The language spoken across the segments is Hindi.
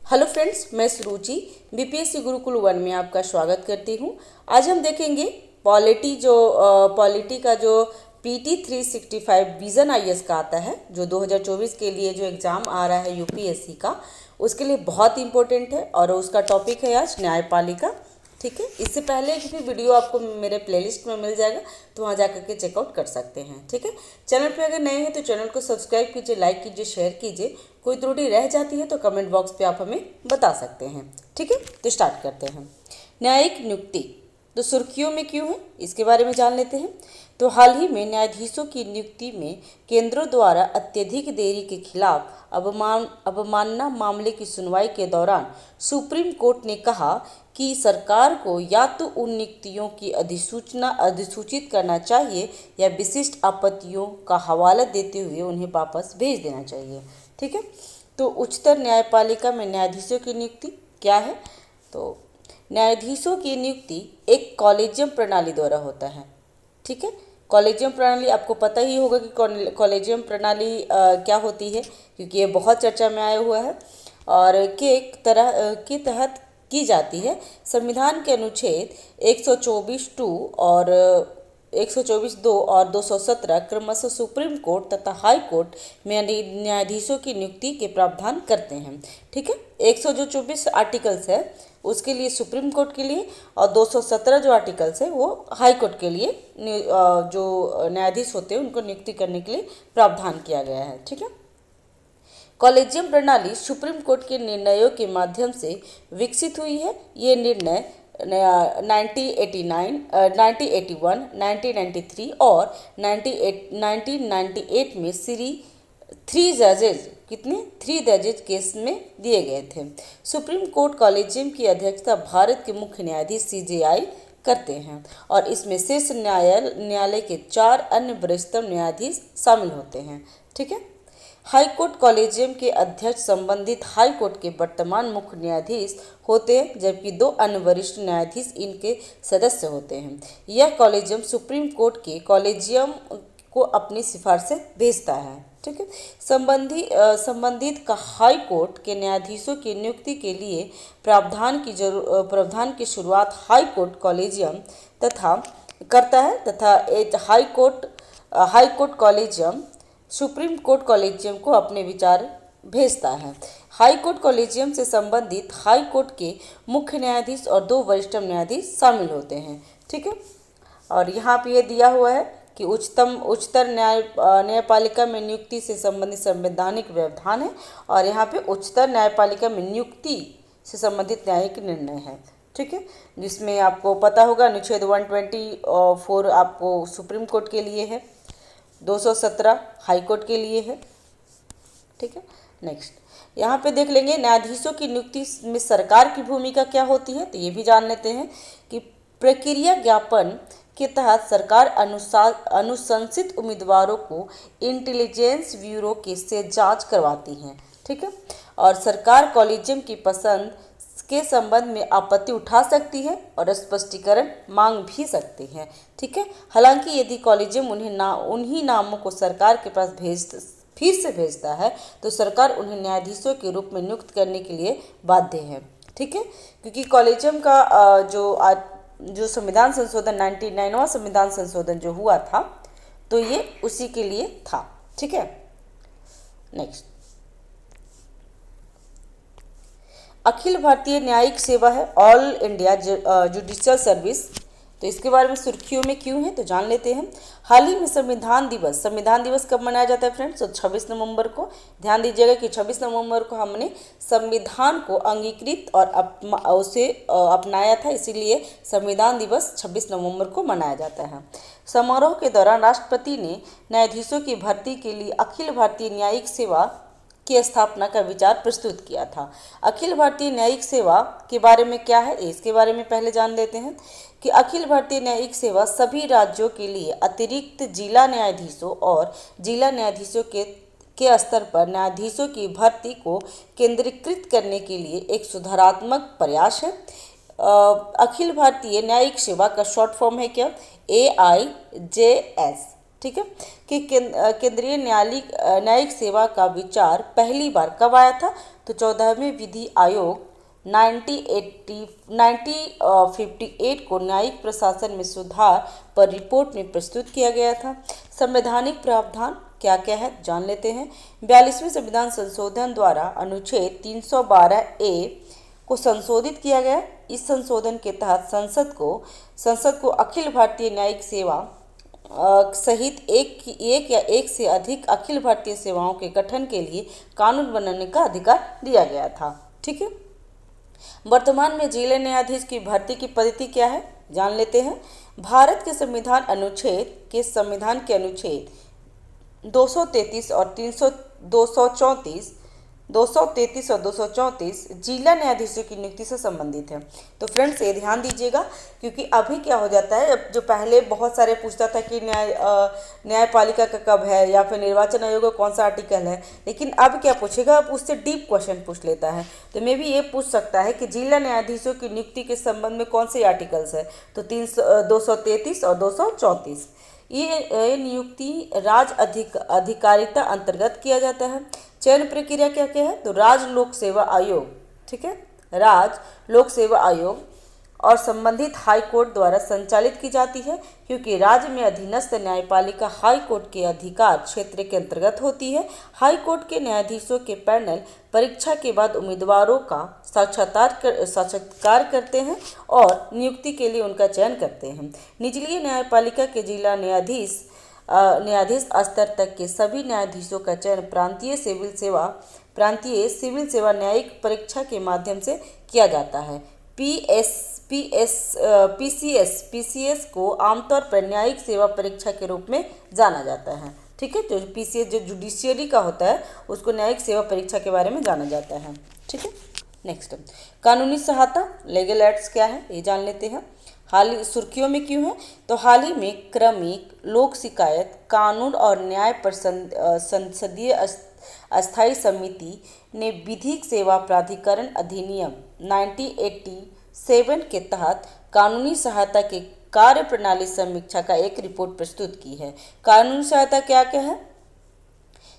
हेलो फ्रेंड्स, मैं सुरुचि बीपीएससी गुरुकुल 1 में आपका स्वागत करती हूँ। आज हम देखेंगे पॉलिटी का जो पीटी 365 विजन आईएएस का आता है, जो 2024 के लिए जो एग्ज़ाम आ रहा है यूपीएससी का, उसके लिए बहुत इंपॉर्टेंट है और उसका टॉपिक है आज न्यायपालिका। ठीक है, इससे पहले एक भी वीडियो आपको मेरे प्लेलिस्ट में मिल जाएगा, तो वहाँ जा करके चेकआउट कर सकते हैं। ठीक है, चैनल पे अगर नए हैं तो चैनल को सब्सक्राइब कीजिए, लाइक कीजिए, शेयर कीजिए। कोई त्रुटि रह जाती है तो कमेंट बॉक्स पे आप हमें बता सकते हैं। ठीक है, तो स्टार्ट करते हैं। न्यायिक नियुक्ति तो सुर्खियों में क्यों है, इसके बारे में जान लेते हैं। तो हाल ही में न्यायाधीशों की नियुक्ति में केंद्रों द्वारा अत्यधिक देरी के खिलाफ अवमानना मामले की सुनवाई के दौरान सुप्रीम कोर्ट ने कहा कि सरकार को या तो उन नियुक्तियों की अधिसूचित करना चाहिए या विशिष्ट आपत्तियों का हवाला देते हुए उन्हें वापस भेज देना चाहिए। ठीक है, तो उच्चतर न्यायपालिका में न्यायाधीशों की नियुक्ति क्या है। तो न्यायाधीशों की नियुक्ति एक कॉलेजियम प्रणाली द्वारा होता है। ठीक है, कॉलेजियम प्रणाली आपको पता ही होगा कि कॉलेजियम प्रणाली क्या होती है, क्योंकि ये बहुत चर्चा में आया हुआ है और के एक तरह के तहत की जाती है। संविधान के अनुच्छेद 124(2) और 124(2) और 217 क्रमशः सुप्रीम कोर्ट तथा हाई कोर्ट में न्यायाधीशों की नियुक्ति के प्रावधान करते हैं। ठीक है, 124 आर्टिकल्स है उसके लिए सुप्रीम कोर्ट के लिए, और 217 जो आर्टिकल्स है वो हाई कोर्ट के लिए जो न्यायाधीश होते हैं उनको नियुक्ति करने के लिए प्रावधान किया गया है। ठीक है, कॉलेजियम प्रणाली सुप्रीम कोर्ट के निर्णयों के माध्यम से विकसित हुई है। ये निर्णय 1981, 1993 और 1998 में थ्री जजेज केस में दिए गए थे। सुप्रीम कोर्ट कॉलेजियम की अध्यक्षता भारत के मुख्य न्यायाधीश सीजेआई करते हैं और इसमें शीर्ष न्यायालय के 4 अन्य वरिष्ठतम न्यायाधीश शामिल होते हैं। ठीक है, हाई कोर्ट कॉलेजियम के अध्यक्ष संबंधित हाई कोर्ट के वर्तमान मुख्य न्यायाधीश होते हैं, जबकि 2 अन्य वरिष्ठ न्यायाधीश इनके सदस्य होते हैं। यह कॉलेजियम सुप्रीम कोर्ट के कॉलेजियम को अपनी सिफारिशें भेजता है। ठीक है, संबंधित का हाई कोर्ट के न्यायाधीशों की नियुक्ति के लिए प्रावधान की शुरुआत हाई कोर्ट कॉलेजियम करता है तथा high court collegium supreme court collegium को अपने विचार भेजता है। हाई कोर्ट कॉलेजियम से संबंधित हाई कोर्ट के मुख्य न्यायाधीश और 2 वरिष्ठतम न्यायाधीश शामिल होते हैं। ठीक है, और यहाँ पे ये दिया हुआ है कि उच्चतर न्यायपालिका में नियुक्ति से संबंधित संवैधानिक व्यवधान है, और यहाँ पे उच्चतर न्यायपालिका में नियुक्ति से संबंधित न्यायिक निर्णय है। ठीक है, जिसमें आपको पता होगा अनुच्छेद 124 आपको सुप्रीम कोर्ट के लिए है, 217 हाई कोर्ट के लिए है। ठीक है, नेक्स्ट यहाँ पे देख लेंगे न्यायाधीशों की नियुक्ति में सरकार की भूमिका क्या होती है। तो ये भी जान लेते हैं कि प्रक्रिया ज्ञापन के तहत सरकार अनुशंसित उम्मीदवारों को इंटेलिजेंस ब्यूरो से जांच करवाती है। ठीक है, और सरकार कॉलेजियम की पसंद के संबंध में आपत्ति उठा सकती है और स्पष्टीकरण मांग भी सकती है। ठीक है, हालांकि यदि कॉलेजियम उन्हीं नामों को सरकार के पास फिर से भेजता है तो सरकार उन्हें न्यायाधीशों के रूप में नियुक्त करने के लिए बाध्य है। ठीक है, क्योंकि कॉलेजियम का जो संविधान संशोधन 99वां संविधान संशोधन जो हुआ था, तो ये उसी के लिए था। ठीक है, नेक्स्ट अखिल भारतीय न्यायिक सेवा है, ऑल इंडिया जुडिशियल सर्विस। तो इसके बारे में सुर्खियों में क्यों है तो जान लेते हैं। हाल ही में संविधान दिवस कब मनाया जाता है फ्रेंड्स? तो 26 नवंबर को। ध्यान दीजिएगा कि 26 नवंबर को हमने संविधान को अंगीकृत और उसे अपनाया था, इसीलिए संविधान दिवस 26 नवंबर को मनाया जाता है। समारोह के दौरान राष्ट्रपति ने न्यायाधीशों की भर्ती के लिए अखिल भारतीय न्यायिक सेवा की स्थापना का विचार प्रस्तुत किया था। अखिल भारतीय न्यायिक सेवा के बारे में क्या है, इसके बारे में पहले जान लेते हैं कि अखिल भारतीय न्यायिक सेवा सभी राज्यों के लिए अतिरिक्त जिला न्यायाधीशों और जिला न्यायाधीशों के स्तर पर न्यायाधीशों की भर्ती को केंद्रीकृत करने के लिए एक सुधारात्मक प्रयास है। अखिल भारतीय न्यायिक सेवा का शॉर्ट फॉर्म है क्या? AIJS। ठीक है, कि केंद्रीय न्यायिक सेवा का विचार पहली बार कब आया था? तो 14वें विधि आयोग 1958 को न्यायिक प्रशासन में सुधार पर रिपोर्ट में प्रस्तुत किया गया था। संवैधानिक प्रावधान क्या क्या है जान लेते हैं। 42वें संविधान संशोधन द्वारा अनुच्छेद 312A को संशोधित किया गया। इस संशोधन के तहत संसद को अखिल भारतीय न्यायिक सेवा सहित एक या एक से अधिक अखिल भारतीय सेवाओं के गठन के लिए कानून बनाने का अधिकार दिया गया था। ठीक है, वर्तमान में जिला न्यायाधीश की भर्ती की पद्धति क्या है जान लेते हैं। भारत के संविधान के अनुच्छेद 233 और 234 जिला न्यायाधीशों की नियुक्ति से संबंधित है। तो फ्रेंड्स ये ध्यान दीजिएगा, क्योंकि अभी क्या हो जाता है, अब जो पहले बहुत सारे पूछता था कि न्यायपालिका का कब है या फिर निर्वाचन आयोग का कौन सा आर्टिकल है, लेकिन अब क्या पूछेगा, अब उससे डीप क्वेश्चन पूछ लेता है। तो मे भी ये पूछ सकता है कि जिला न्यायाधीशों की नियुक्ति के संबंध में कौन से आर्टिकल्स है, तो 233 और 234। ये नियुक्ति अधिकारिता अंतर्गत किया जाता है। चयन प्रक्रिया क्या क्या है, तो राज्य लोक सेवा आयोग, ठीक है, राज्य लोक सेवा आयोग और संबंधित हाई कोर्ट द्वारा संचालित की जाती है, क्योंकि राज्य में अधीनस्थ न्यायपालिका हाई कोर्ट के अधिकार क्षेत्र के अंतर्गत होती है। हाई कोर्ट के न्यायाधीशों के पैनल परीक्षा के बाद उम्मीदवारों का साक्षात्कार करते हैं और नियुक्ति के लिए उनका चयन करते हैं। निचली न्यायपालिका के जिला न्यायाधीश स्तर तक के सभी न्यायाधीशों का चयन प्रांतीय सिविल सेवा न्यायिक परीक्षा के माध्यम से किया जाता है। पीसीएस को आमतौर पर न्यायिक सेवा परीक्षा के रूप में जाना जाता है। ठीक है, जो पीसीएस जो जुडिशियरी का होता है उसको न्यायिक सेवा परीक्षा के बारे में जाना जाता है। ठीक है, नेक्स्ट कानूनी सहायता, लीगल एड्स क्या है ये जान लेते हैं। हाल ही सुर्खियों में क्यों है, तो हाल ही में क्रमिक लोक शिकायत कानून और न्याय पर संसदीय अस्थायी समिति ने विधिक सेवा प्राधिकरण अधिनियम 1987 के तहत कानूनी सहायता के कार्य प्रणाली समीक्षा का एक रिपोर्ट प्रस्तुत की है। कानूनी सहायता क्या क्या है,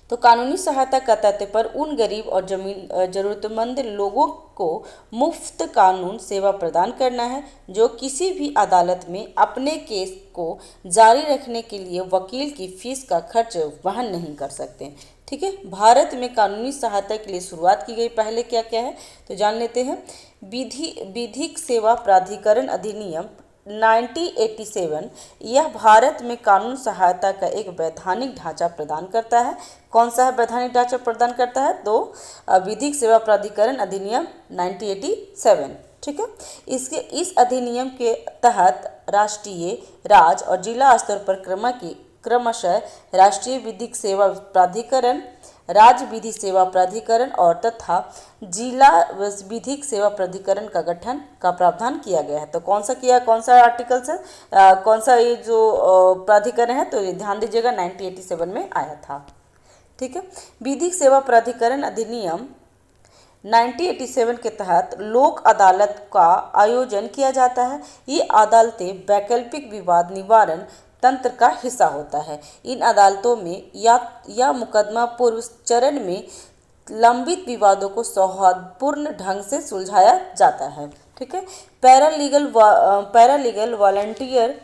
तो कानूनी सहायता का तात्पर्य उन गरीब और जरूरतमंद लोगों को मुफ्त कानून सेवा प्रदान करना है जो किसी भी अदालत में अपने केस को जारी रखने के लिए वकील की फीस का खर्च वहन नहीं कर सकते। ठीक है, भारत में कानूनी सहायता के लिए शुरुआत की गई पहले क्या क्या है, तो जान लेते हैं। विधिक सेवा प्राधिकरण अधिनियम 1987 यह भारत में कानून सहायता का एक वैधानिक ढांचा प्रदान करता है। कौन सा है वैधानिक ढांचा प्रदान करता है, तो विधिक सेवा प्राधिकरण अधिनियम 1987। ठीक है, इस अधिनियम के तहत राष्ट्रीय, राज्य और जिला स्तर पर क्रमशः राष्ट्रीय विधिक सेवा प्राधिकरण, राज्य विधि सेवा प्राधिकरण और तथा जिला विधिक सेवा प्राधिकरण का गठन का प्रावधान किया गया है। तो कौन सा आर्टिकल से कौन सा ये जो प्राधिकरण है, तो ये ध्यान दीजिएगा 1987 में आया था। ठीक है, विधिक सेवा प्राधिकरण अधिनियम 1987 के तहत लोक अदालत का आयोजन किया जाता है। ये अदालतें वैकल्पिक विवाद निवारण तंत्र का हिस्सा होता है। इन अदालतों में या मुकदमा पूर्व चरण में लंबित विवादों को सौहार्दपूर्ण ढंग से सुलझाया जाता है। ठीक है, पैरालीगल वॉलंटियर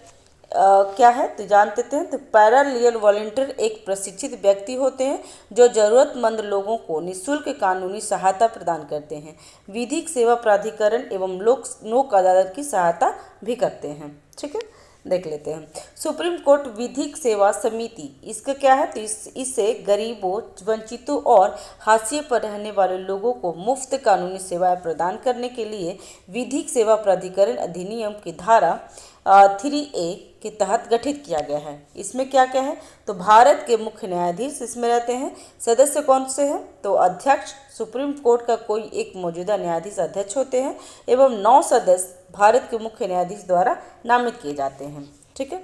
क्या है, तो जानते हैं। तो पैरालीगल वॉलंटियर एक प्रशिक्षित व्यक्ति होते हैं जो जरूरतमंद लोगों को निःशुल्क कानूनी सहायता प्रदान करते हैं। विधिक सेवा प्राधिकरण एवं लोक अदालत की सहायता भी करते हैं। ठीक है, देख लेते हैं। सुप्रीम कोर्ट विधिक सेवा समिति, इसका क्या है, तो इससे गरीबों, वंचितों और हाशिए पर रहने वाले लोगों को मुफ्त कानूनी सेवाएं प्रदान करने के लिए विधिक सेवा प्राधिकरण अधिनियम की धारा 3A के तहत गठित किया गया है। इसमें क्या क्या है, तो भारत के मुख्य न्यायाधीश इसमें रहते हैं। सदस्य कौन से हैं, तो अध्यक्ष, सुप्रीम कोर्ट का कोई एक मौजूदा न्यायाधीश अध्यक्ष होते हैं एवं 9 सदस्य भारत के मुख्य न्यायाधीश द्वारा नामित किए जाते हैं। ठीक है,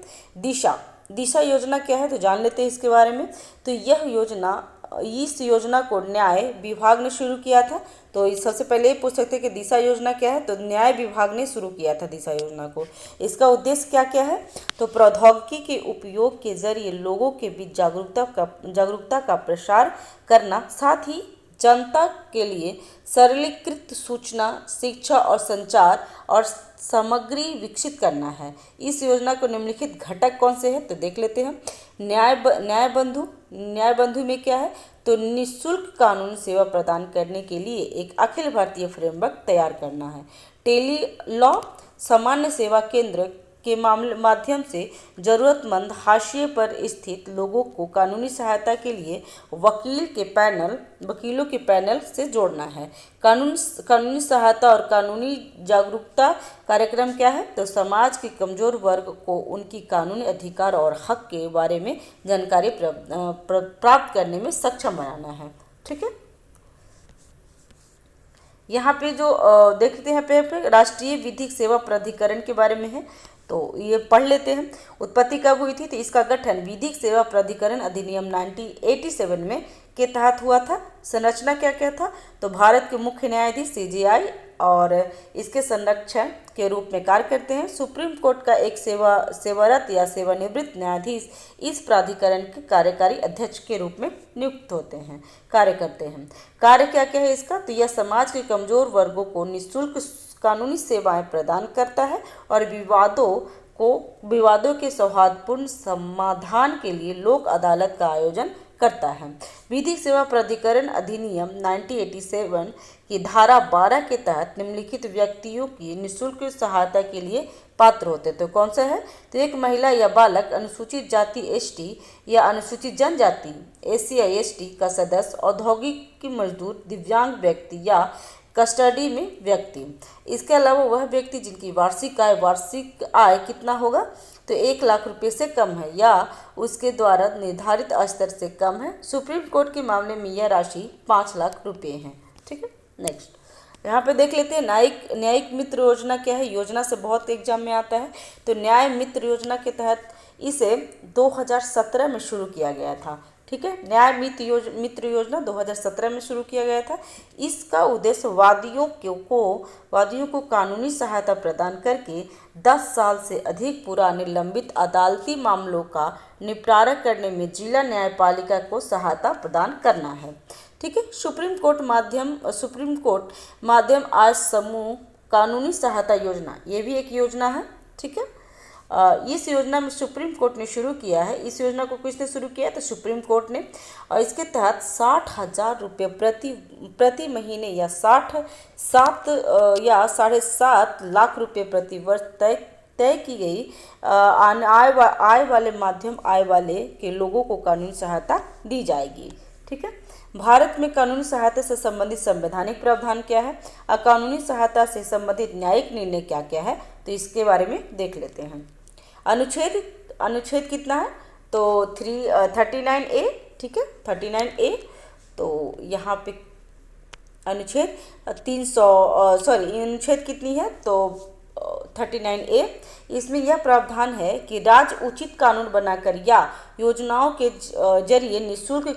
दिशा योजना क्या है, तो जान लेते हैं इसके बारे में। तो यह योजना इस योजना को न्याय विभाग ने शुरू किया था। तो सबसे पहले ये पूछ सकते हैं कि दिशा योजना क्या है, तो न्याय विभाग ने शुरू किया था दिशा योजना को। इसका उद्देश्य क्या क्या है, तो प्रौद्योगिकी के उपयोग के जरिए लोगों के बीच जागरूकता का प्रसार करना, साथ ही जनता के लिए सरलीकृत सूचना, शिक्षा और संचार और सामग्री विकसित करना है। इस योजना को निम्नलिखित घटक कौन से हैं, तो देख लेते हैं। न्याय बंधु में क्या है, तो निःशुल्क कानूनी सेवा प्रदान करने के लिए एक अखिल भारतीय फ्रेमवर्क तैयार करना है। टेली लॉ, सामान्य सेवा केंद्र के माध्यम से जरूरतमंद हाशिए पर स्थित लोगों को कानूनी सहायता के लिए वकीलों के पैनल से जोड़ना है। कानूनी सहायता और कानूनी जागरूकता कार्यक्रम क्या है, तो समाज के कमजोर वर्ग को उनकी कानूनी अधिकार और हक के बारे में जानकारी प्राप्त करने में सक्षम बनाना है। ठीक है, यहाँ पे जो देखते हैं पे राष्ट्रीय विधिक सेवा प्राधिकरण के बारे में है, तो ये पढ़ लेते हैं। उत्पत्ति कब हुई थी, तो इसका गठन विधिक सेवा प्राधिकरण अधिनियम 1987 में के तहत हुआ था। संरचना क्या क्या था, तो भारत के मुख्य न्यायाधीश सीजेआई और इसके संरक्षण के रूप में कार्य करते हैं। सुप्रीम कोर्ट का एक सेवारत या सेवानिवृत्त न्यायाधीश इस प्राधिकरण के कार्यकारी अध्यक्ष के रूप में नियुक्त होते हैं, कार्य करते हैं। कार्य क्या क्या है इसका, तो यह समाज के कमजोर वर्गों को निःशुल्क कानूनी सेवाएं प्रदान करता है और विवादों के सौहार्दपूर्ण समाधान के लिए लोक अदालत का आयोजन करता है। विधिक सेवा प्राधिकरण अधिनियम 1987 की धारा 12 के तहत निम्नलिखित व्यक्तियों की निःशुल्क सहायता के लिए पात्र होते, तो कौन सा है, तो एक महिला या बालक, अनुसूचित जाति एसटी या अनुसूचित जनजाति एससी या एसटी का सदस्य, औद्योगिक मजदूर, दिव्यांग व्यक्ति या कस्टडी में व्यक्ति। इसके अलावा वह व्यक्ति जिनकी वार्षिक आय कितना होगा, तो 1 लाख रुपए से कम है या उसके द्वारा निर्धारित स्तर से कम है। सुप्रीम कोर्ट के मामले में यह राशि 5 लाख रुपए है। ठीक है, नेक्स्ट यहाँ पे देख लेते हैं न्यायिक मित्र योजना क्या है। योजना से बहुत एग्जाम में आता है, तो न्याय मित्र योजना के तहत इसे 2017 में शुरू किया गया था। ठीक है, न्याय मित्र योजना 2017 में शुरू किया गया था। इसका उद्देश्य वादियों को कानूनी सहायता प्रदान करके 10 साल से अधिक पुराने लंबित अदालती मामलों का निपटारा करने में जिला न्यायपालिका को सहायता प्रदान करना है। ठीक है, सुप्रीम कोर्ट माध्यम आज समूह कानूनी सहायता योजना, ये भी एक योजना है। ठीक है, इस योजना में सुप्रीम कोर्ट ने शुरू किया है। इस योजना को किसने शुरू किया, तो सुप्रीम कोर्ट ने, और इसके तहत 60,000 रुपये प्रति महीने या 7.5 लाख रुपये प्रति वर्ष तय की गई आय वाले मध्यम आय वाले के लोगों को कानूनी सहायता दी जाएगी। ठीक है, भारत में कानूनी सहायता से संबंधित संवैधानिक प्रावधान क्या है, और कानूनी सहायता से संबंधित न्यायिक निर्णय क्या क्या है, तो इसके बारे में देख लेते हैं। अनुच्छेद कितना है, तो 39A। ठीक है, 39A, तो यहाँ पे अनुच्छेद अनुच्छेद कितनी है, तो 39A। इसमें यह प्रावधान है कि राज्य उचित कानून बनाकर या योजनाओं के जरिए निःशुल्क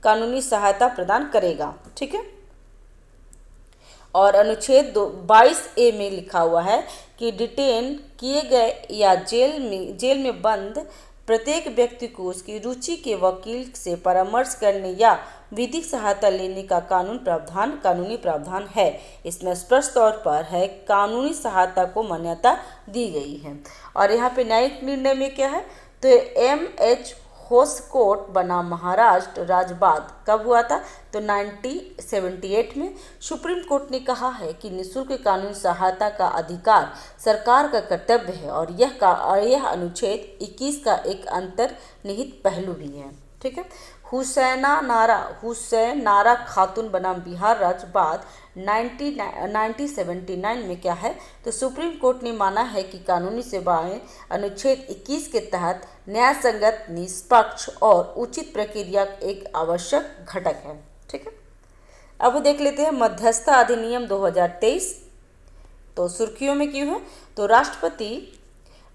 कानूनी सहायता प्रदान करेगा। ठीक है, और अनुच्छेद 22A में लिखा हुआ है कि डिटेन किए गए या जेल में बंद प्रत्येक व्यक्ति को उसकी रुचि के वकील से परामर्श करने या विधिक सहायता लेने का कानूनी प्रावधान है। इसमें स्पष्ट तौर पर है कानूनी सहायता को मान्यता दी गई है। और यहाँ पे न्यायिक निर्णय में क्या है, तो M.H. होसकोट बनाम महाराष्ट्र राज्यवाद कब हुआ था, तो 1978 में। सुप्रीम कोर्ट ने कहा है कि निःशुल्क कानूनी सहायता का अधिकार सरकार का कर्तव्य है और यह अनुच्छेद 21 का एक अंतर्निहित पहलू भी है। ठीक है, हुसैन नारा खातून बनाम बिहार राज्यवाद 1979 में क्या है, तो सुप्रीम कोर्ट ने माना है कि कानूनी सेवाएं अनुच्छेद 21 के तहत न्याय संगत, निष्पक्ष और उचित प्रक्रिया एक आवश्यक घटक है। ठीक है, अब देख लेते हैं मध्यस्थता अधिनियम 2023। तो सुर्खियों में क्यों है, तो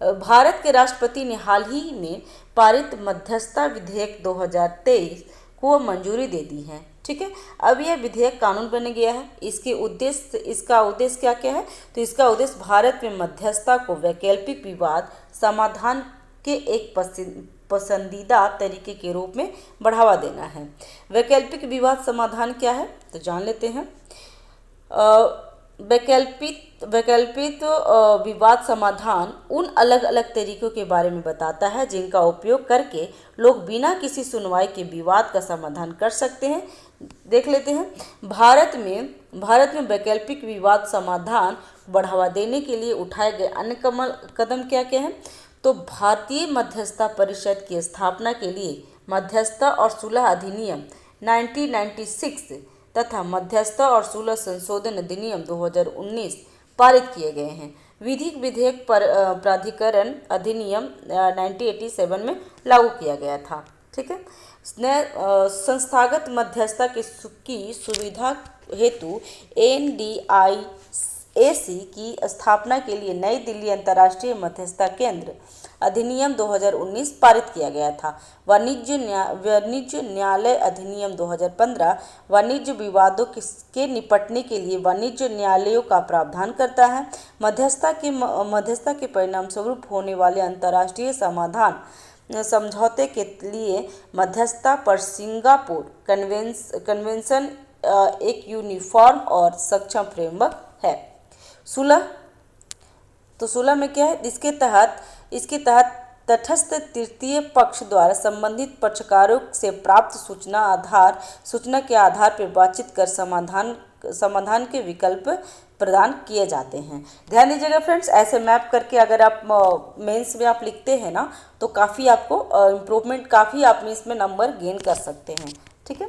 भारत के राष्ट्रपति ने हाल ही में पारित मध्यस्थता विधेयक 2023 को मंजूरी दे दी है। ठीक है, अब यह विधेयक कानून बन गया है। इसका उद्देश्य क्या क्या है? तो इसका उद्देश्य भारत में मध्यस्थता को वैकल्पिक विवाद समाधान के एक पसंदीदा तरीके के रूप में बढ़ावा देना है। वैकल्पिक विवाद समाधान क्या है तो जान लेते हैं। वैकल्पिक विवाद समाधान उन अलग अलग तरीकों के बारे में बताता है जिनका उपयोग करके लोग बिना किसी सुनवाई के विवाद का समाधान कर सकते हैं। देख लेते हैं। भारत में वैकल्पिक विवाद समाधान बढ़ावा देने के लिए उठाए गए अन्य कदम क्या क्या हैं? तो भारतीय मध्यस्थता परिषद की स्थापना के लिए मध्यस्थता और सुलह अधिनियम 1996 तथा मध्यस्थता और सुलह संशोधन अधिनियम 2019 पारित किए गए हैं। विधिक विधेयक पर प्राधिकरण अधिनियम 1987 में लागू किया गया था। ठीक है, संस्थागत मध्यस्थता की सुविधा हेतु NDIAC की स्थापना के लिए नई दिल्ली अंतर्राष्ट्रीय मध्यस्थता केंद्र अधिनियम 2019 पारित किया गया था। वाणिज्य न्यायालय अधिनियम 2015 वाणिज्य विवादों के निपटने के लिए वाणिज्य न्यायालयों का प्रावधान करता है। मध्यस्थता के परिणाम स्वरूप होने वाले अंतर्राष्ट्रीय समाधान समझौते के लिए मध्यस्थता पर सिंगापुर कन्वेंशन एक यूनिफॉर्म और सक्षम फ्रेमवर्क है। सुलह में क्या है? इसके तहत तटस्थ तृतीय पक्ष द्वारा संबंधित पक्षकारों से प्राप्त सूचना के आधार पर बातचीत कर समाधान के विकल्प प्रदान किए जाते हैं। ध्यान दीजिएगा फ्रेंड्स, ऐसे मैप करके अगर आप मेंस में आप लिखते हैं ना तो काफ़ी आपको इम्प्रूवमेंट काफ़ी आप इसमें नंबर गेन कर सकते हैं। ठीक है,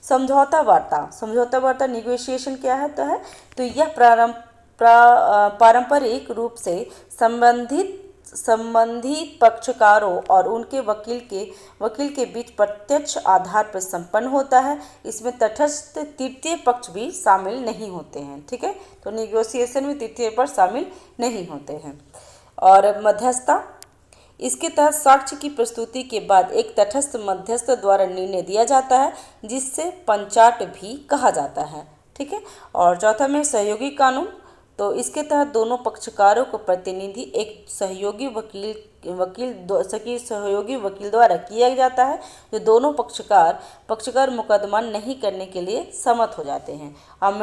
समझौता वार्ता निगोशिएशन क्या है? तो यह पारंपरिक रूप से संबंधित पक्षकारों और उनके वकील के बीच प्रत्यक्ष आधार पर संपन्न होता है। इसमें तटस्थ तृतीय पक्ष भी शामिल नहीं होते हैं। ठीक है, तो निगोशिएशन में तृतीय पक्ष शामिल नहीं होते हैं। और मध्यस्थता, इसके तहत साक्ष्य की प्रस्तुति के बाद एक तटस्थ मध्यस्थ द्वारा निर्णय दिया जाता है जिससे पंचाट भी कहा जाता है। ठीक है, और चौथा में सहयोगी कानून, तो इसके तहत दोनों पक्षकारों को प्रतिनिधि एक सहयोगी वकील द्वारा किया जाता है जो दोनों पक्षकार मुकदमा नहीं करने के लिए सहमत हो जाते हैं। अब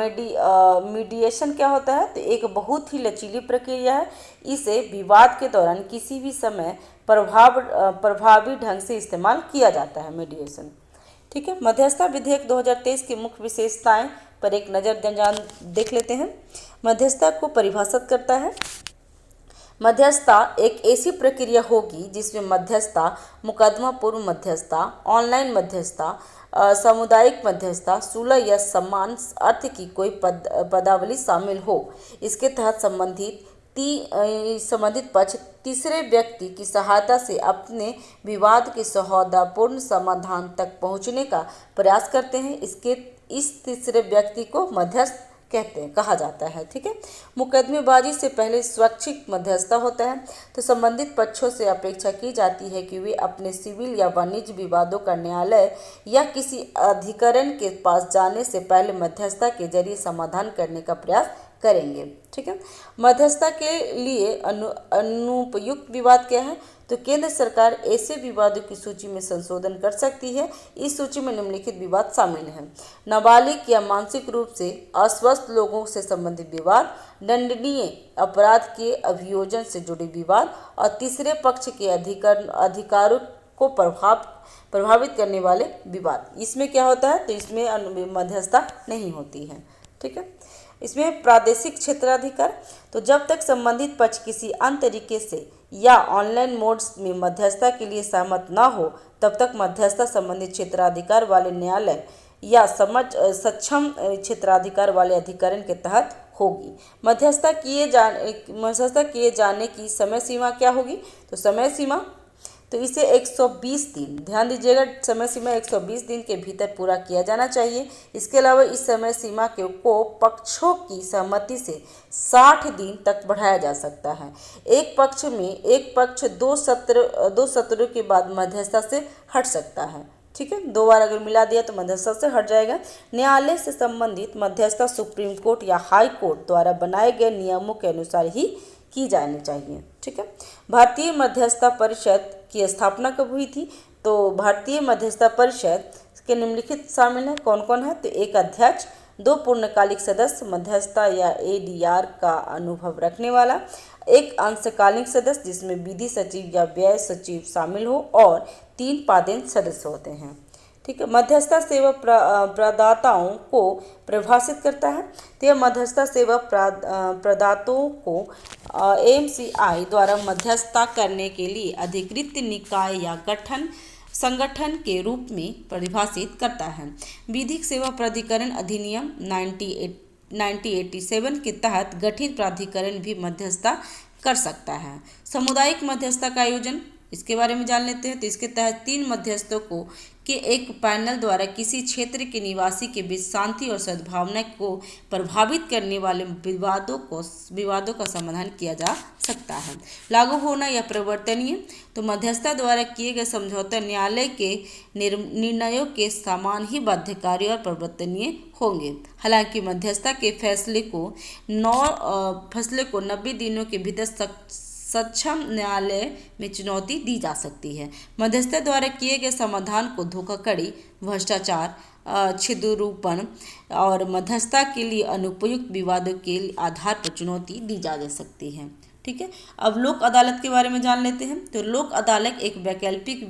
मीडिएशन क्या होता है? तो एक बहुत ही लचीली प्रक्रिया है। इसे विवाद के दौरान किसी भी समय प्रभावी ढंग से इस्तेमाल किया जाता है मीडिएशन। ठीक है, मध्यस्थता विधेयक 2023 की मुख्य विशेषताएं पर एक नज़र देख लेते हैं। मध्यस्थता को परिभाषित करता है। मध्यस्थता एक ऐसी प्रक्रिया होगी जिसमें मध्यस्थता, मुकदमा पूर्व मध्यस्थता, ऑनलाइन मध्यस्थता, सामुदायिक मध्यस्थता, सुलह या समान अर्थ की कोई पदावली शामिल हो। इसके तहत संबंधित पक्ष तीसरे व्यक्ति की सहायता से अपने विवाद के सौहार्दपूर्ण समाधान तक पहुंचने का प्रयास करते हैं। इस तीसरे व्यक्ति को मध्यस्थ कहा जाता है। ठीक है, मुकदमेबाजी से पहले स्वैच्छिक मध्यस्थता होता है। तो संबंधित पक्षों से अपेक्षा की जाती है कि वे अपने सिविल या वाणिज्य विवादों का न्यायालय या किसी अधिकरण के पास जाने से पहले मध्यस्थता के जरिए समाधान करने का प्रयास करेंगे। ठीक है, मध्यस्थता के लिए अनुपयुक्त विवाद क्या है? तो केंद्र सरकार ऐसे विवादों की सूची में संशोधन कर सकती है। इस सूची में निम्नलिखित विवाद शामिल हैं: नाबालिग या मानसिक रूप से अस्वस्थ लोगों से संबंधित विवाद, दंडनीय अपराध के अभियोजन से जुड़े विवाद और तीसरे पक्ष के अधिकारों को प्रभावित करने वाले विवाद। इसमें क्या होता है? तो इसमें मध्यस्थता नहीं होती है। ठीक है, इसमें प्रादेशिक क्षेत्राधिकार, तो जब तक संबंधित पक्ष किसी अन्य तरीके से या ऑनलाइन मोड्स में मध्यस्थता के लिए सहमत न हो तब तक मध्यस्थता संबंधित क्षेत्राधिकार वाले न्यायालय या सक्षम क्षेत्राधिकार वाले अधिकरण के तहत होगी। मध्यस्थता किए जाने की समय सीमा क्या होगी? तो समय सीमा तो इसे 120 दिन, ध्यान दीजिएगा, समय सीमा 120 दिन के भीतर पूरा किया जाना चाहिए। इसके अलावा इस समय सीमा को पक्षों की सहमति से 60 दिन तक बढ़ाया जा सकता है। एक पक्ष दो सत्रों के बाद मध्यस्थता से हट सकता है। ठीक है, 2 बार अगर मिला दिया तो मध्यस्थता से हट जाएगा। न्यायालय से संबंधित मध्यस्थता सुप्रीम कोर्ट या हाई कोर्ट द्वारा बनाए गए नियमों के अनुसार ही की जानी चाहिए। ठीक है, भारतीय मध्यस्थता परिषद की स्थापना कब हुई थी? तो भारतीय मध्यस्थता परिषद के निम्नलिखित शामिल है। कौन कौन है? तो एक अध्यक्ष, 2 पूर्णकालिक सदस्य, मध्यस्थता या एडीआर का अनुभव रखने वाला, एक अंशकालिक सदस्य जिसमें विधि सचिव या व्यय सचिव शामिल हो, और 3 पदेन सदस्य होते हैं। ठीक है, मध्यस्थता सेवा प्रदाताओं को परिभाषित करता है। तो यह मध्यस्थता सेवा प्रदाताओं को एमसीआई द्वारा मध्यस्थता करने के लिए अधिकृत निकाय या संगठन के रूप में परिभाषित करता है। विधिक सेवा प्राधिकरण अधिनियम 1987 के तहत गठित प्राधिकरण भी मध्यस्थता कर सकता है। सामुदायिक मध्यस्थता का आयोजन, इसके बारे में जान लेते हैं। तो इसके तहत 3 मध्यस्थों के एक पैनल द्वारा किसी क्षेत्र के निवासी के बीच शांति और सद्भावना को प्रभावित करने वाले विवादों का समाधान किया जा सकता है। लागू होना या परिवर्तनीय, तो मध्यस्थता द्वारा किए गए समझौते न्यायालय के निर्णयों के समान ही बाध्यकारी और परिवर्तनीय होंगे। हालांकि मध्यस्थता के फैसले को 90 दिनों के भीतर सक्षम न्यायालय में चुनौती दी जा सकती है। मध्यस्थता द्वारा किए गए समाधान को धोखाधड़ी, भ्रष्टाचार, छिद्रूपण और मध्यस्थता के लिए अनुपयुक्त विवादों के आधार पर चुनौती दी जा सकती है। ठीक है, अब लोक अदालत के बारे में जान लेते हैं। तो लोक अदालत एक वैकल्पिक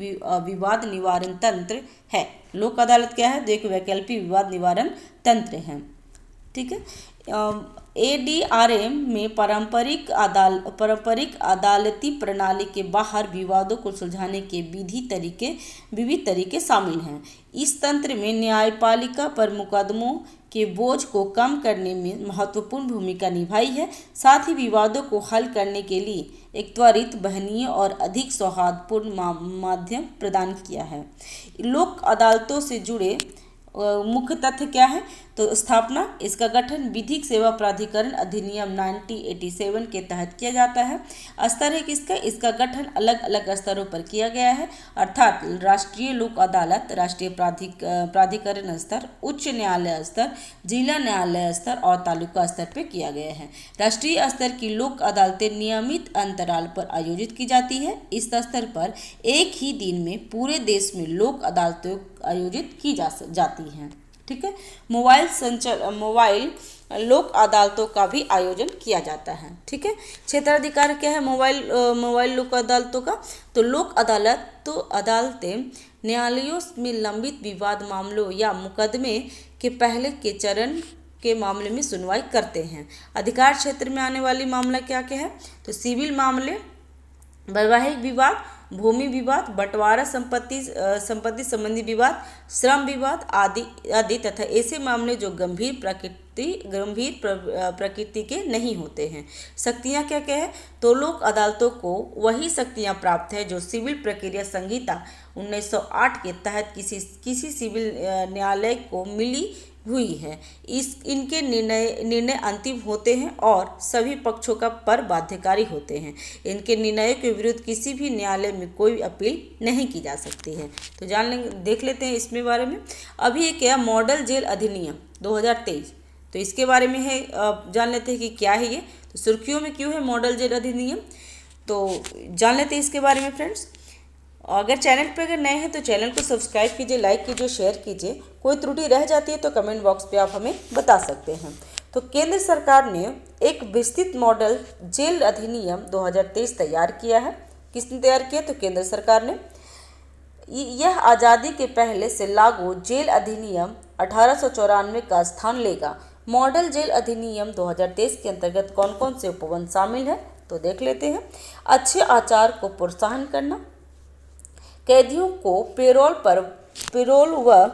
विवाद निवारण तंत्र है। लोक अदालत क्या है? तो एक वैकल्पिक विवाद निवारण तंत्र है। ठीक है, एडीआरएम में पारंपरिक अदालती प्रणाली के बाहर विवादों को सुलझाने के विविध तरीके शामिल हैं। इस तंत्र में न्यायपालिका पर मुकदमों के बोझ को कम करने में महत्वपूर्ण भूमिका निभाई है। साथ ही विवादों को हल करने के लिए एक त्वरित, वहनीय और अधिक सौहार्दपूर्ण माध्यम प्रदान किया है। लोक अदालतों से जुड़े मुख्य तथ्य क्या है? तो स्थापना, इसका गठन विधिक सेवा प्राधिकरण अधिनियम 1987 के तहत किया जाता है। स्तर है किसका? इसका गठन अलग अलग स्तरों पर किया गया है, अर्थात राष्ट्रीय लोक अदालत, राष्ट्रीय प्राधिकरण स्तर, उच्च न्यायालय स्तर, जिला न्यायालय स्तर और तालुका स्तर पर किया गया है। राष्ट्रीय स्तर की लोक अदालतें नियमित अंतराल पर आयोजित की जाती है। इस स्तर पर एक ही दिन में पूरे देश में लोक अदालतें आयोजित की जाती हैं। ठीक है, मोबाइल लोक अदालतों का भी आयोजन किया जाता है। ठीक है, क्षेत्राधिकार क्या है मोबाइल लोक अदालतों का? तो लोक अदालतें न्यायालयों में लंबित विवाद मामलों या मुकदमे के पहले के चरण के मामले में सुनवाई करते हैं। अधिकार क्षेत्र में आने वाली मामला क्या क्या है? तो सिविल मामले, वैवाहिक विवाद, भूमि विवाद, बंटवारा संपत्ति संबंधी विवाद, श्रम विवाद आदि तथा ऐसे मामले जो गंभीर प्रकृति के नहीं होते हैं। शक्तियाँ क्या क्या है? तो लोक अदालतों को वही शक्तियाँ प्राप्त है जो सिविल प्रक्रिया संहिता 1908 के तहत किसी सिविल न्यायालय को मिली हुई है। इनके निर्णय अंतिम होते हैं और सभी पक्षों पर बाध्यकारी होते हैं। इनके निर्णयों के विरुद्ध किसी भी न्यायालय में कोई अपील नहीं की जा सकती है। तो देख लेते हैं इसमें बारे में। अभी एक है मॉडल जेल अधिनियम 2023, तो इसके बारे में है जान लेते हैं कि क्या है ये। तो सुर्खियों में क्यों है मॉडल जेल अधिनियम, तो जान लेते हैं इसके बारे में फ्रेंड्स। अगर चैनल पर अगर नए हैं तो चैनल को सब्सक्राइब कीजिए, लाइक कीजिए, शेयर कीजिए। कोई त्रुटि रह जाती है तो कमेंट बॉक्स पे आप हमें बता सकते हैं। तो केंद्र सरकार ने एक विस्तृत मॉडल जेल अधिनियम 2023 तैयार किया है। किसने तैयार किया? तो केंद्र सरकार ने। यह आज़ादी के पहले से लागू जेल अधिनियम 1894 का स्थान लेगा। मॉडल जेल अधिनियम 2023 के अंतर्गत कौन कौन से उपबंध शामिल है, तो देख लेते हैं। अच्छे आचार को प्रोत्साहन करना, कैदियों को पेरोल व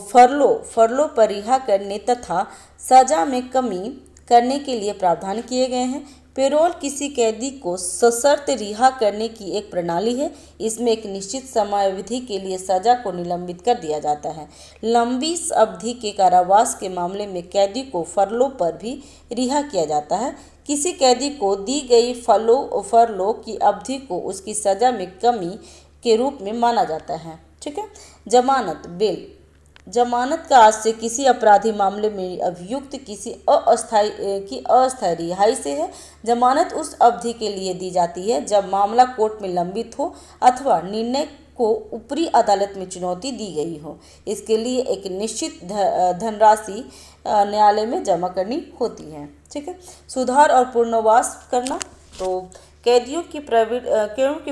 फरलो पर रिहा करने तथा सजा में कमी करने के लिए प्रावधान किए गए हैं। पेरोल किसी कैदी को सशर्त रिहा करने की एक प्रणाली है। इसमें एक निश्चित समयावधि के लिए सजा को निलंबित कर दिया जाता है। लंबी अवधि के कारावास के मामले में कैदी को फरलो पर भी रिहा किया जाता है। किसी कैदी को दी गई फरलो की अवधि को उसकी सजा में कमी के रूप में माना जाता है। ठीक है। जमानत बेल, जमानत का आज से किसी अपराधी मामले में अभियुक्त किसी अस्थायी रिहाई से है। जमानत उस अवधि के लिए दी जाती है जब मामला कोर्ट में लंबित हो अथवा निर्णय को ऊपरी अदालत में चुनौती दी गई हो। इसके लिए एक निश्चित धनराशि न्यायालय में जमा करनी होती है। ठीक है। सुधार और पुनर्वास करना, तो कैदियों के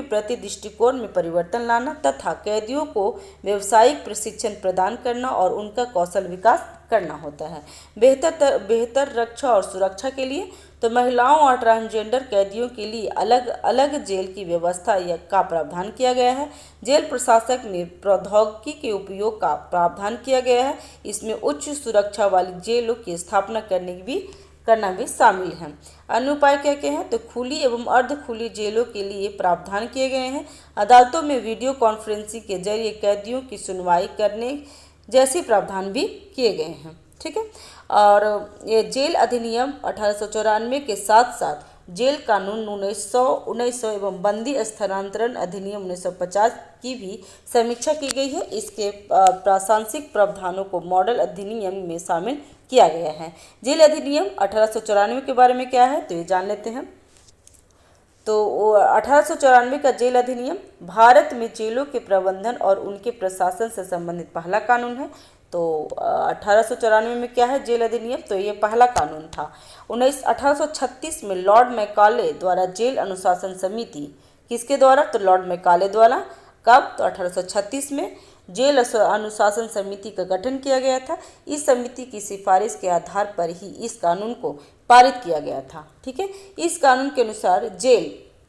प्रति दृष्टिकोण में परिवर्तन लाना तथा कैदियों को व्यावसायिक प्रशिक्षण प्रदान करना और उनका कौशल विकास करना होता है। बेहतर रक्षा और सुरक्षा के लिए तो महिलाओं और ट्रांसजेंडर कैदियों के लिए अलग अलग जेल की व्यवस्था का प्रावधान किया गया है। जेल प्रशासक में प्रौद्योगिकी के उपयोग का प्रावधान किया गया है। इसमें उच्च सुरक्षा वाली जेलों की स्थापना करना भी शामिल है। अन्य उपाय क्या क्या हैं, तो खुली एवं अर्ध खुली जेलों के लिए प्रावधान किए गए हैं। अदालतों में वीडियो कॉन्फ्रेंसिंग के जरिए कैदियों की सुनवाई करने जैसे प्रावधान भी किए गए हैं। ठीक है। और ये जेल अधिनियम 1894 के साथ साथ जेल कानून 1900 एवं बंदी स्थानांतरण अधिनियम 1950 की भी समीक्षा की गई है। इसके प्रासंगिक प्रावधानों को मॉडल अधिनियम में शामिल किया गया है। जेल अधिनियम 1894 के बारे में क्या है, तो ये जान लेते हैं। तो 1894 का जेल अधिनियम भारत में जेलों के प्रबंधन और उनके प्रशासन से संबंधित पहला कानून है। तो 1894 में क्या है जेल अधिनियम, तो ये पहला कानून था। 1836 में लॉर्ड मैकाले द्वारा जेल अनुशासन समिति, किसके द्वारा, तो लॉर्ड मैकाले द्वारा, कब, तो 1836 में जेल अनुशासन समिति का गठन किया गया था। इस समिति की सिफारिश के आधार पर ही इस कानून को पारित किया गया था। ठीक है। इस कानून के अनुसार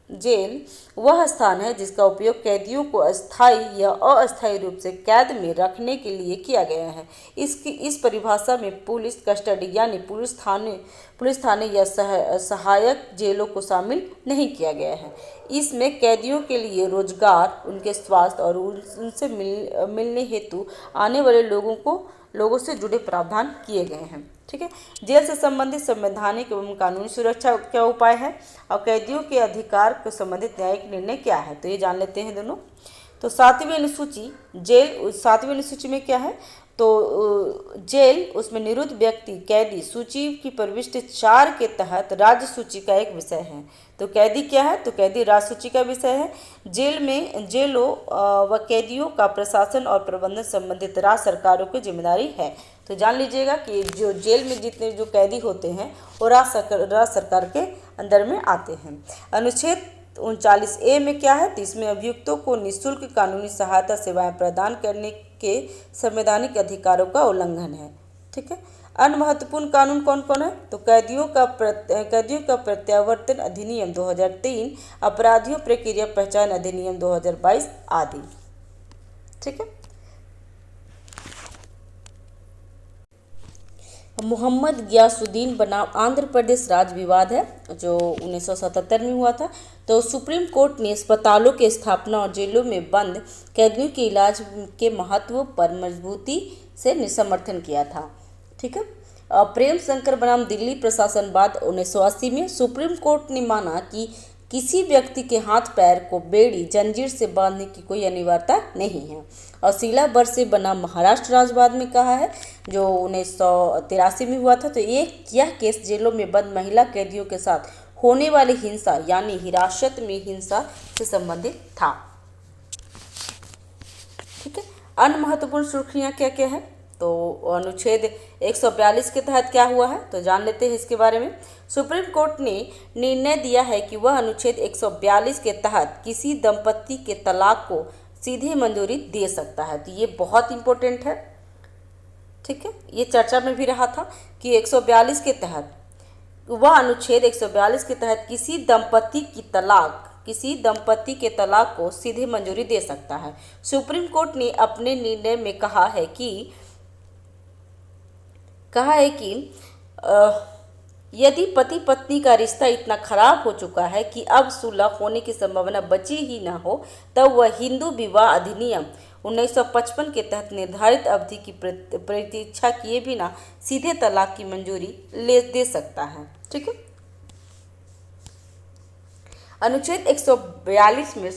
जेल वह स्थान है जिसका उपयोग कैदियों को अस्थायी या अस्थायी रूप से कैद में रखने के लिए किया गया है। इस परिभाषा में पुलिस कस्टडी यानी पुलिस थाने या सहायक जेलों को शामिल नहीं किया गया है। इसमें कैदियों के लिए रोजगार, उनके स्वास्थ्य और उनसे मिलने हेतु आने वाले लोगों से जुड़े प्रावधान किए गए हैं। ठीक है। जेल से संबंधित संवैधानिक एवं कानूनी सुरक्षा क्या उपाय है और कैदियों के अधिकार को संबंधित न्यायिक निर्णय क्या है, तो ये जान लेते हैं दोनों। तो 7वीं अनुसूची में क्या है, तो जेल उसमें निरुद्ध व्यक्ति कैदी सूची की प्रविष्टि 4 के तहत राज्य सूची का एक विषय है। तो कैदी क्या है, तो कैदी राज्य सूची का विषय है। जेलों व कैदियों का प्रशासन और प्रबंधन संबंधित राज्य सरकारों की जिम्मेदारी है। तो जान लीजिएगा कि जो जेल में जितने जो कैदी होते हैं वो राज्य सरकार के अंदर में आते हैं। अनुच्छेद 39A में क्या है, तो इसमें अभियुक्तों को निःशुल्क कानूनी सहायता सेवाएं प्रदान करने के संवैधानिक अधिकारों का उल्लंघन है। ठीक है। अन्य महत्वपूर्ण कानून कौन कौन है, तो कैदियों का प्रत्यावर्तन अधिनियम 2003, अपराधियों प्रक्रिया पहचान अधिनियम 2022 आदि। ठीक है। मोहम्मद गियासुद्दीन बनाम आंध्र प्रदेश राज्य विवाद है जो 1977 में हुआ था। तो सुप्रीम कोर्ट ने अस्पतालों की स्थापना और जेलों में बंद कैदियों के इलाज के महत्व पर मजबूती से समर्थन किया था। ठीक है। प्रेम शंकर बनाम दिल्ली प्रशासनवाद 1980 में सुप्रीम कोर्ट ने माना कि किसी व्यक्ति के हाथ पैर को बेड़ी जंजीर से बांधने की कोई अनिवार्यता नहीं है। और शीला बरसे बनाम महाराष्ट्र राज्यवाद में कहा है जो 1983 में हुआ था। तो यह केस जेलों में बंद महिला कैदियों के साथ होने वाली हिंसा यानी हिरासत में हिंसा से संबंधित था। ठीक है। अन्य महत्वपूर्ण सुर्खियां क्या क्या है, तो अनुच्छेद 142 के तहत क्या हुआ है, तो जान लेते हैं इसके बारे में। सुप्रीम कोर्ट ने निर्णय दिया है कि वह अनुच्छेद 142 के तहत किसी दंपति के तलाक को सीधे मंजूरी दे सकता है। तो ये बहुत इंपॉर्टेंट है। ठीक है। ये चर्चा में भी रहा था कि 142 के तहत वह अनुच्छेद 142 के तहत किसी दंपति के तलाक को सीधे मंजूरी दे सकता है। सुप्रीम कोर्ट ने अपने निर्णय में कहा है कि यदि पति पत्नी का रिश्ता इतना खराब हो चुका है कि अब सुलह होने की संभावना बची ही न हो, तब वह हिंदू विवाह अधिनियम 1955 के तहत निर्धारित अवधि की प्रतीक्षा किए बिना सीधे तलाक की मंजूरी दे सकता है। ठीक है। अनुच्छेद 142 में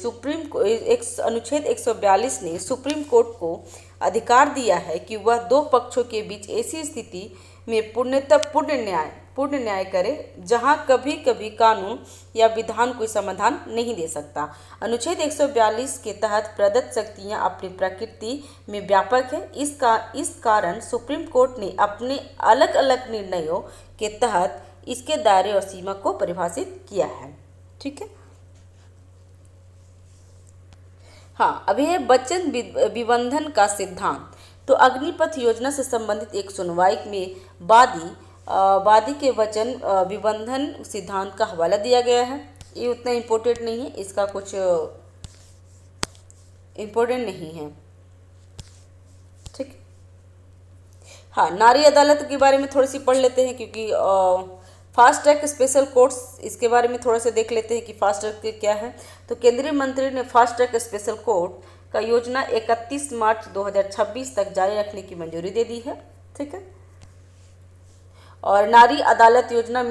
अनुच्छेद 142 ने सुप्रीम कोर्ट को अधिकार दिया है कि वह दो पक्षों के बीच ऐसी स्थिति में पूर्ण न्याय करे जहां कभी कभी कानून या विधान कोई समाधान नहीं दे सकता। अनुच्छेद 142 के तहत प्रदत्त शक्तियां अपनी प्रकृति में व्यापक है। इस कारण सुप्रीम कोर्ट ने अपने अलग अलग निर्णयों के तहत इसके दायरे और सीमा को परिभाषित किया है। ठीक है। हाँ, अभी है वचन विबंधन का सिद्धांत। तो अग्निपथ योजना से संबंधित एक सुनवाई में वादी के वचन विबंधन सिद्धांत का हवाला दिया गया है। ये उतना इम्पोर्टेंट नहीं है, इसका कुछ इम्पोर्टेंट नहीं है। ठीक। हाँ, नारी अदालत के बारे में थोड़ी सी पढ़ लेते हैं, क्योंकि फास्ट ट्रैक स्पेशल कोर्ट्स, इसके बारे में थोड़ा सा देख लेते हैं कि फास्ट ट्रैक क्या है। तो केंद्रीय मंत्री ने फास्ट ट्रैक स्पेशल कोर्ट का योजना 31 मार्च 2026 तक जारी रखने की मंजूरी दे दी है। ठीक है। और नारी अदालत योजना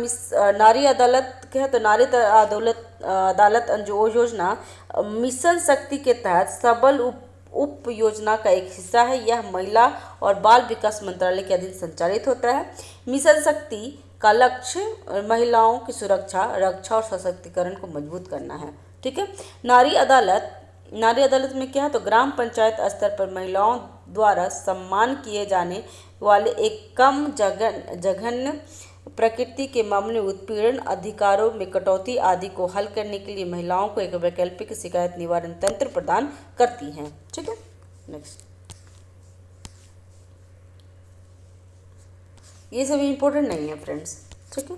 नारी अदालत क्या है, तो नारी अदालत जो योजना मिशन शक्ति के तहत सबल उप योजना का एक हिस्सा है। यह महिला और बाल विकास मंत्रालय के अधीन संचालित होता है। मिशन शक्ति का लक्ष्य महिलाओं की सुरक्षा, रक्षा और सशक्तिकरण को मजबूत करना है। ठीक है। नारी अदालत में क्या है, तो ग्राम पंचायत स्तर पर महिलाओं द्वारा सम्मान किए जाने वाले एक कम जघन्य प्रकृति के मामले, उत्पीड़न, अधिकारों में कटौती आदि को हल करने के लिए महिलाओं को एक वैकल्पिक शिकायत निवारण तंत्र प्रदान करती हैं। ठीक है। नेक्स्ट, ये सब इम्पोर्टेंट नहीं है फ्रेंड्स। ठीक है।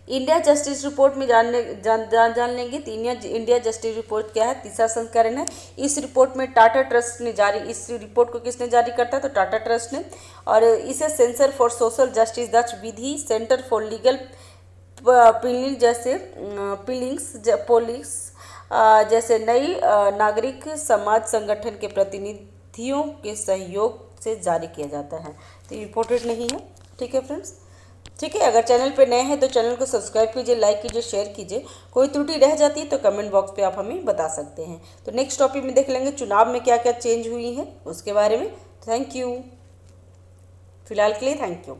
इंडिया जस्टिस रिपोर्ट में जान लेंगे। तो इंडिया जस्टिस रिपोर्ट क्या है, तीसरा संस्करण है। इस रिपोर्ट में टाटा ट्रस्ट ने इस रिपोर्ट को किसने जारी करता है, तो टाटा ट्रस्ट ने। और इसे centre for social justice, Daksh Vidhi, centre for legal policies जैसे नई नागरिक समाज संगठन के प्रतिनिधियों के सहयोग से जारी किया जाता है। तो इम्पोर्टेंट नहीं है। ठीक है फ्रेंड्स। ठीक है। अगर चैनल पे नए हैं तो चैनल को सब्सक्राइब कीजिए, लाइक कीजिए, शेयर कीजिए। कोई त्रुटि रह जाती है तो कमेंट बॉक्स पे आप हमें बता सकते हैं। तो नेक्स्ट टॉपिक में देख लेंगे चुनाव में क्या क्या चेंज हुई है उसके बारे में। Thank you. फिलहाल के लिए थैंक यू।